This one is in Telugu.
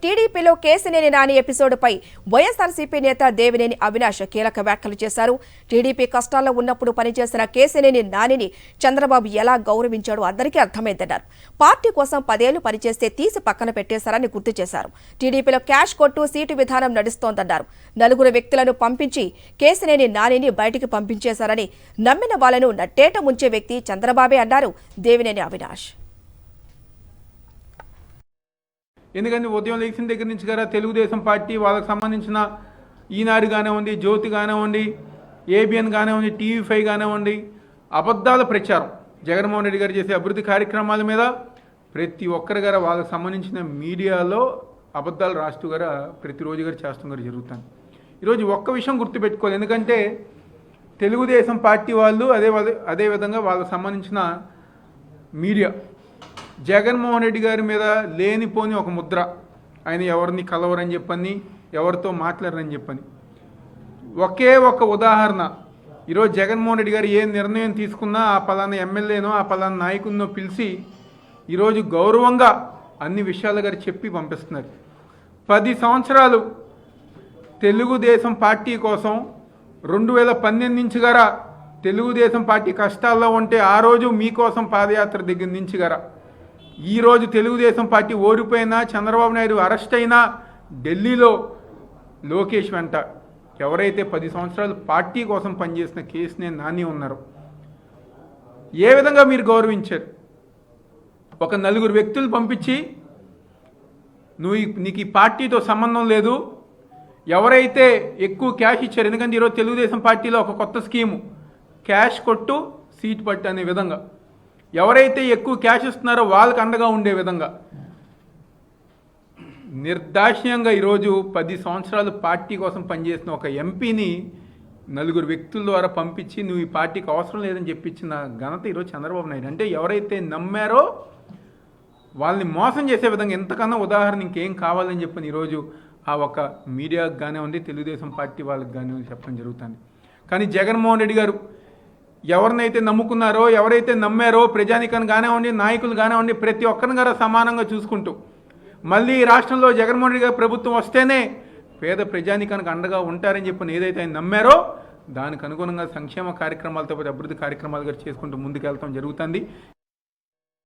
టీడీపీలో కేసినేని నాని ఎపిసోడ్పై వైఎస్ఆర్సీపీ నేత దేవినేని అవినాష్ కీలక వ్యాఖ్యలు చేశారు. టీడీపీ కష్టాల్లో ఉన్నప్పుడు పనిచేసిన కేసినేని నానిని చంద్రబాబు ఎలా గౌరవించాడో అందరికీ అర్థమైందన్నారు. పార్టీ కోసం 10 ఏళ్లు పనిచేస్తే తీసి పక్కన పెట్టేశారని గుర్తు చేశారు. టీడీపీలో క్యాష్ కొట్టు సీటు విధానం నడుస్తోందన్నారు. 4 వ్యక్తులను పంపించి కేసినేని నానిని బయటికి పంపించేశారని నమ్మిన వాళ్లను నట్టేట ముంచే వ్యక్తి చంద్రబాబే అన్నారు దేవినేని అవినాష్. ఎందుకంటే ఉదయం లేచిన దగ్గర నుంచి కదా తెలుగుదేశం పార్టీ వాళ్ళకి సంబంధించిన ఈనాడు కానివ్వండి, జ్యోతి కానివ్వండి, ఏబిఎన్ కానివ్వండి, TV5 కానివ్వండి, అబద్ధాల ప్రచారం జగన్మోహన్ రెడ్డి గారు చేసే అభివృద్ధి కార్యక్రమాల మీద ప్రతి ఒక్కరి గారు వాళ్ళకి సంబంధించిన మీడియాలో అబద్ధాలు రాస్తూ గారు ప్రతిరోజు గారు చేస్తాం గారు జరుగుతుంది. ఈరోజు ఒక్క విషయం గుర్తుపెట్టుకోవాలి. ఎందుకంటే తెలుగుదేశం పార్టీ వాళ్ళు అదేవిధంగా వాళ్ళకి సంబంధించిన మీడియా జగన్మోహన్ రెడ్డి గారి మీద లేనిపోని ఒక ముద్ర, ఆయన ఎవరిని కలవరని చెప్పని, ఎవరితో మాట్లాడరని చెప్పని. ఒకే ఒక ఉదాహరణ, ఈరోజు జగన్మోహన్ రెడ్డి గారు ఏ నిర్ణయం తీసుకున్నా ఆ పలానా ఎమ్మెల్యేనో ఆ పలానా నాయకుడినో పిలిచి ఈరోజు గౌరవంగా అన్ని విషయాలు గారు చెప్పి పంపిస్తున్నారు. 10 సంవత్సరాలు తెలుగుదేశం పార్టీ కోసం 2012 నుంచి గారా తెలుగుదేశం పార్టీ కష్టాల్లో ఉంటే ఆ రోజు మీకోసం పాదయాత్ర దగ్గర నుంచి గారా ఈరోజు తెలుగుదేశం పార్టీ ఓడిపోయినా, చంద్రబాబు నాయుడు అరెస్ట్ అయినా ఢిల్లీలో లోకేష్ వెంట ఎవరైతే 10 సంవత్సరాలు పార్టీ కోసం పనిచేసిన కేసినేని నాని ఉన్నారో ఏ విధంగా మీరు గౌరవించారు? ఒక 4 వ్యక్తులు పంపించి నీకు ఈ పార్టీతో సంబంధం లేదు, ఎవరైతే ఎక్కువ క్యాష్ ఇచ్చారు, ఎందుకంటే ఈరోజు తెలుగుదేశం పార్టీలో ఒక కొత్త స్కీము క్యాష్ కొట్టు సీట్ పట్టు అనే విధంగా ఎవరైతే ఎక్కువ క్యాష్ ఇస్తున్నారో వాళ్ళకి అండగా ఉండే విధంగా నిర్దాక్ష్యంగా ఈరోజు 10 సంవత్సరాలు పార్టీ కోసం పనిచేసిన ఒక ఎంపీని 4 వ్యక్తుల ద్వారా పంపించి నువ్వు ఈ పార్టీకి అవసరం లేదని చెప్పించిన ఘనత ఈరోజు చంద్రబాబు నాయుడు. అంటే ఎవరైతే నమ్మారో వాళ్ళని మోసం చేసే విధంగా ఎంతకన్నా ఉదాహరణ ఇంకేం కావాలని చెప్పని ఈరోజు ఆ ఒక మీడియాకు కానివ్వండి, తెలుగుదేశం పార్టీ వాళ్ళకి కానివ్వండి చెప్పడం జరుగుతుంది. కానీ జగన్మోహన్ రెడ్డి గారు ఎవరినైతే నమ్ముకున్నారో, ఎవరైతే నమ్మారో ప్రజానికాన్ని కానివ్వండి, నాయకులు కానివ్వండి, ప్రతి ఒక్కరిని గారు సమానంగా చూసుకుంటూ మళ్ళీ రాష్ట్రంలో జగన్మోహన్ రెడ్డి గారి ప్రభుత్వం వస్తేనే పేద ప్రజానికానికి అండగా ఉంటారని చెప్పని ఏదైతే ఆయన నమ్మారో దానికి అనుగుణంగా సంక్షేమ కార్యక్రమాలతో పాటు అభివృద్ధి కార్యక్రమాలు గారు చేసుకుంటూ ముందుకెళ్తాం జరుగుతుంది.